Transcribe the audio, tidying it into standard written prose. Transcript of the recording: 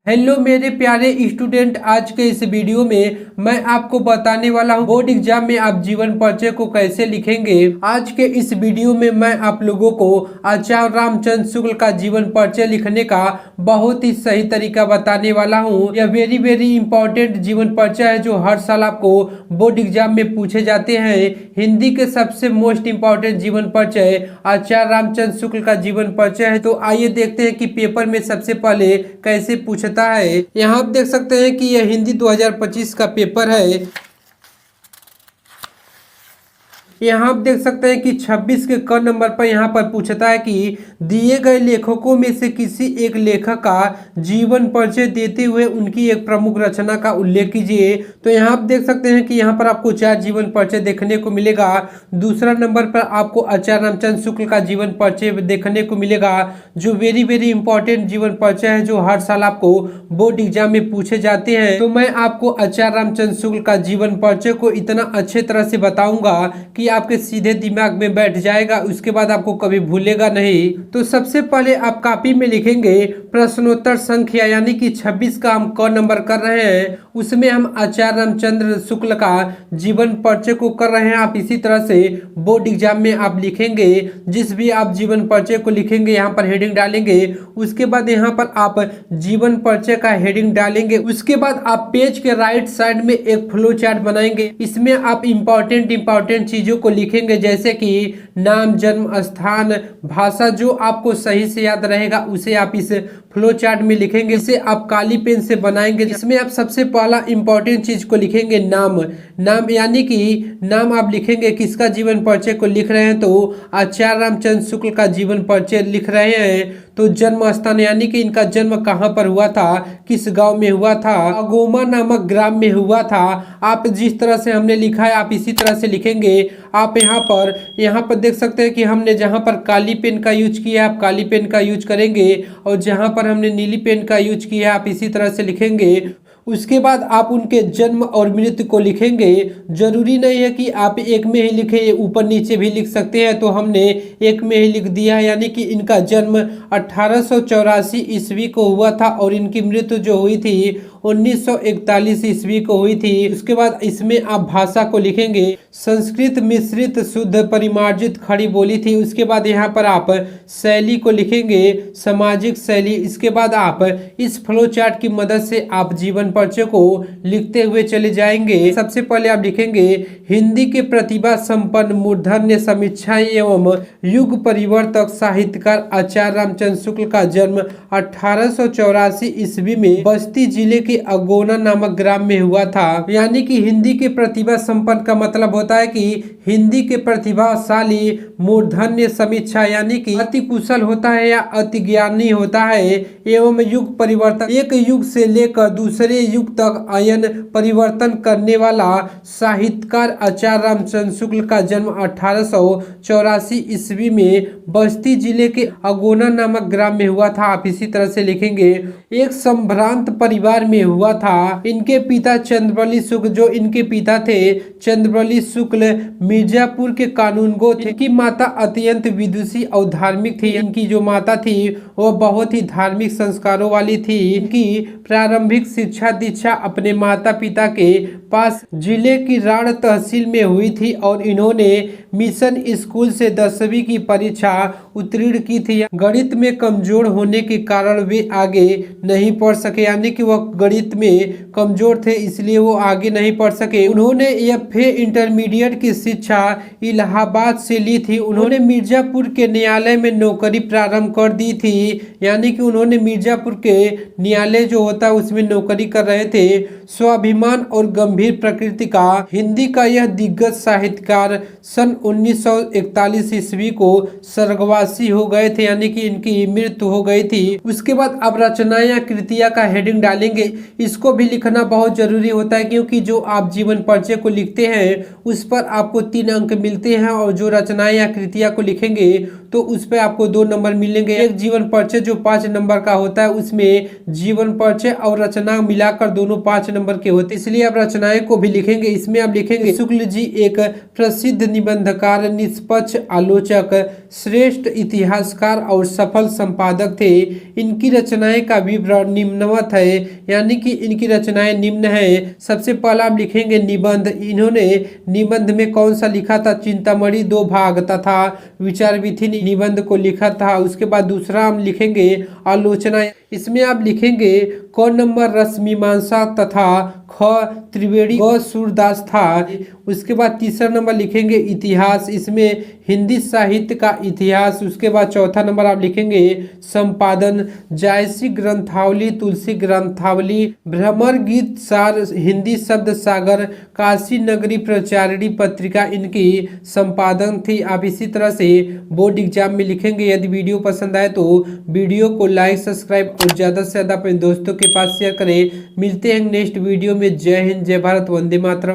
Hello मेरे प्यारे student, आज के इस वीडियो में मैं आपको बताने वाला हूँ बोर्ड एग्जाम में आप जीवन परिचय को कैसे लिखेंगे। आज के इस वीडियो में मैं आप लोगों को आचार्य रामचंद्र शुक्ल का जीवन परिचय लिखने का बहुत ही सही तरीका बताने वाला हूँ। यह वेरी वेरी इंपॉर्टेंट जीवन परिचय है जो हर साल आपको बोर्ड एग्जाम में पूछे जाते हैं। हिंदी के सबसे मोस्ट इम्पॉर्टेंट जीवन परिचय आचार्य रामचंद्र शुक्ल का जीवन परिचय है। तो आइए देखते हैं कि पेपर में सबसे पहले कैसे पूछता है। यहाँ आप देख सकते हैं कि यह हिंदी 2025 का पेपर है। यहाँ आप देख सकते हैं कि 26 के क नंबर पर यहाँ पर पूछता है कि दिए गए लेखकों में से किसी एक लेखक का जीवन परिचय देते हुए उनकी एक प्रमुख रचना का उल्लेख कीजिए। तो यहाँ आप देख सकते हैं कि यहाँ पर आपको 4 जीवन परिचय देखने को मिलेगा। दूसरा नंबर पर आपको आचार्य रामचंद्र शुक्ल का जीवन परिचय देखने को मिलेगा, जो वेरी वेरी इंपॉर्टेंट जीवन परिचय है जो हर साल आपको बोर्ड एग्जाम में पूछे जाते हैं। तो मैं आपको आचार्य रामचंद्र शुक्ल का जीवन परिचय को इतना अच्छे तरह से बताऊंगा कि आपके सीधे दिमाग में बैठ जाएगा, उसके बाद आपको कभी भूलेगा नहीं। तो सबसे पहले आप कॉपी में लिखेंगे प्रश्नोत्तर संख्या यानी कि 26 का हम क नंबर कर रहे हैं, उसमें हम आचार्य रामचंद्र शुक्ल का जीवन परिचय को कर रहे हैं। आप इसी तरह से बोर्ड एग्जाम में आप लिखेंगे, जिस भी आप जीवन परिचय को लिखेंगे यहाँ पर हेडिंग डालेंगे। उसके बाद यहाँ पर आप जीवन परिचय का हेडिंग डालेंगे। उसके बाद आप पेज के राइट साइड में एक फ्लो चार्ट बनाएंगे। इसमें आप इंपॉर्टेंट चीजों को लिखेंगे, जैसे कि नाम, जन्म स्थान, भाषा, जो आपको सही से याद रहेगा उसे आप इस फ्लो चार्ट में लिखेंगे। इसे आप काली पेन से बनाएंगे। इसमें आप सबसे पहला इंपॉर्टेंट चीज को लिखेंगे नाम यानी कि नाम आप लिखेंगे किसका जीवन परिचय को लिख रहे हैं, तो आचार्य रामचंद्र शुक्ल का जीवन परिचय लिख रहे हैं। तो जन्म स्थान यानी कि इनका जन्म कहाँ पर हुआ था, किस गांव में हुआ था, अगोमा नामक ग्राम में हुआ था। आप जिस तरह से हमने लिखा है आप इसी तरह से लिखेंगे। आप यहाँ पर देख सकते हैं कि हमने जहाँ पर काली पेन का यूज किया है आप काली पेन का यूज करेंगे, और जहाँ पर हमने नीली पेन का यूज किया है आप इसी तरह से लिखेंगे। उसके बाद आप उनके जन्म और मृत्यु को लिखेंगे। जरूरी नहीं है कि आप एक में ही लिखें, ऊपर नीचे भी लिख सकते हैं। तो हमने एक में ही लिख दिया है, यानी कि इनका जन्म 1884 ईस्वी को हुआ था और इनकी मृत्यु जो हुई थी 1941 ईस्वी को हुई थी। उसके बाद इसमें आप भाषा को लिखेंगे, संस्कृत मिश्रित शुद्ध परिमार्जित खड़ी बोली थी। उसके बाद यहाँ पर आप शैली को लिखेंगे, सामाजिक शैली। इसके बाद आप इस फ्लो चार्ट की मदद से आप जीवन परिचय को लिखते हुए चले जाएंगे। सबसे पहले आप लिखेंगे हिंदी के प्रतिभा संपन्न मूर्धन्य समीक्षा एवं युग परिवर्तक साहित्यकार आचार्य रामचंद्र शुक्ल का जन्म 1884 ईस्वी में बस्ती जिले के अगोना नामक ग्राम में हुआ था। यानी कि हिंदी के प्रतिभा संपन्न का मतलब होता है कि हिंदी के प्रतिभाशाली, मूर्धन्य समीक्षा यानी कि अति कुशल होता है या अति ज्ञानी होता है, एवं युग परिवर्तन एक युग से लेकर दूसरे युग तक आयन परिवर्तन करने वाला साहित्यकार आचार्य रामचंद्र शुक्ल का जन्म 1884 ईस्वी में बस्ती जिले के अगोना नामक ग्राम में हुआ था। आप इसी तरह से लिखेंगे एक संभ्रांत परिवार में हुआ था। इनके पिता चंद्रबली शुक्ल, जो इनके पिता थे चंद्रबली शुक्ल, मिर्जापुर के कानूनगो थे। इनकी माता अत्यंत विदुषी और धार्मिक थी। इनकी जो माता थी वह बहुत ही धार्मिक संस्कारों वाली थी। इनकी प्रारंभिक शिक्षा दीक्षा अपने माता पिता के पास जिले की राण तहसील में हुई थी और इन्होंने मिशन स्कूल से 10वीं की परीक्षा उत्तीर्ण की थी। गणित में कमजोर होने के कारण वे आगे नहीं पढ़ सके, यानी कि वह गणित में कमजोर थे इसलिए वो आगे नहीं पढ़ सके। उन्होंने एफए इंटरमीडिएट की शिक्षा इलाहाबाद से ली थी। उन्होंने मिर्जापुर के न्यायालय में नौकरी प्रारंभ कर दी थी, यानी कि उन्होंने मिर्जापुर के न्यायालय जो होता है उसमें नौकरी कर रहे थे। स्वाभिमान और गंभीर प्रकृति का हिंदी का यह दिग्गज साहित्यकार सन 1941 ईस्वी को स्वर्गवासी हो गए थे, यानी कि इनकी मृत्यु हो गई थी। उसके बाद अब रचनाएं या कृतियां का हेडिंग डालेंगे। इसको भी लिखना बहुत जरूरी होता है, क्योंकि जो आप जीवन परिचय को लिखते हैं उस पर आपको 3 अंक मिलते हैं, और जो रचनाएं या कृतियां को लिखेंगे तो उस पर आपको 2 नंबर मिलेंगे। एक जीवन परिचय जो 5 नंबर का होता है, उसमें जीवन परिचय और रचना मिलाकर दोनों 5 नंबर के होते हैं, इसलिए आप रचनाएं को भी लिखेंगे। इसमें आप लिखेंगे शुक्ल जी एक प्रसिद्ध निबंधकार, निष्पक्ष आलोचक, श्रेष्ठ इतिहासकार और सफल संपादक थे। इनकी रचनाएं का विवरण निम्नवत है, यानी कि इनकी रचनाएं निम्न है। सबसे पहला आप लिखेंगे निबंध। इन्होंने निबंध में कौन सा लिखा था? चिंतामणि 2 भाग तथा विचार विधि निबंध को लिखा था। उसके बाद दूसरा हम लिखेंगे आलोचना। इसमें आप लिखेंगे क नंबर रसमीमांसा तथा ख त्रिवेणी, ग सूरदास था। उसके बाद तीसरा नंबर लिखेंगे इतिहास, इसमें हिंदी साहित्य का इतिहास। उसके बाद चौथा नंबर आप लिखेंगे संपादन, जायसी ग्रंथावली, तुलसी ग्रंथावली, भ्रमर गीत सार, हिंदी शब्द सागर, काशी नगरी प्रचारिणी पत्रिका इनकी संपादन थी। आप इसी तरह से बोर्ड एग्जाम में लिखेंगे। यदि वीडियो पसंद आए तो वीडियो को लाइक, सब्सक्राइब और ज़्यादा से ज़्यादा अपने दोस्तों के पास शेयर करें। मिलते हैं नेक्स्ट वीडियो में। जय हिंद, जय भारत, वंदे मातरम।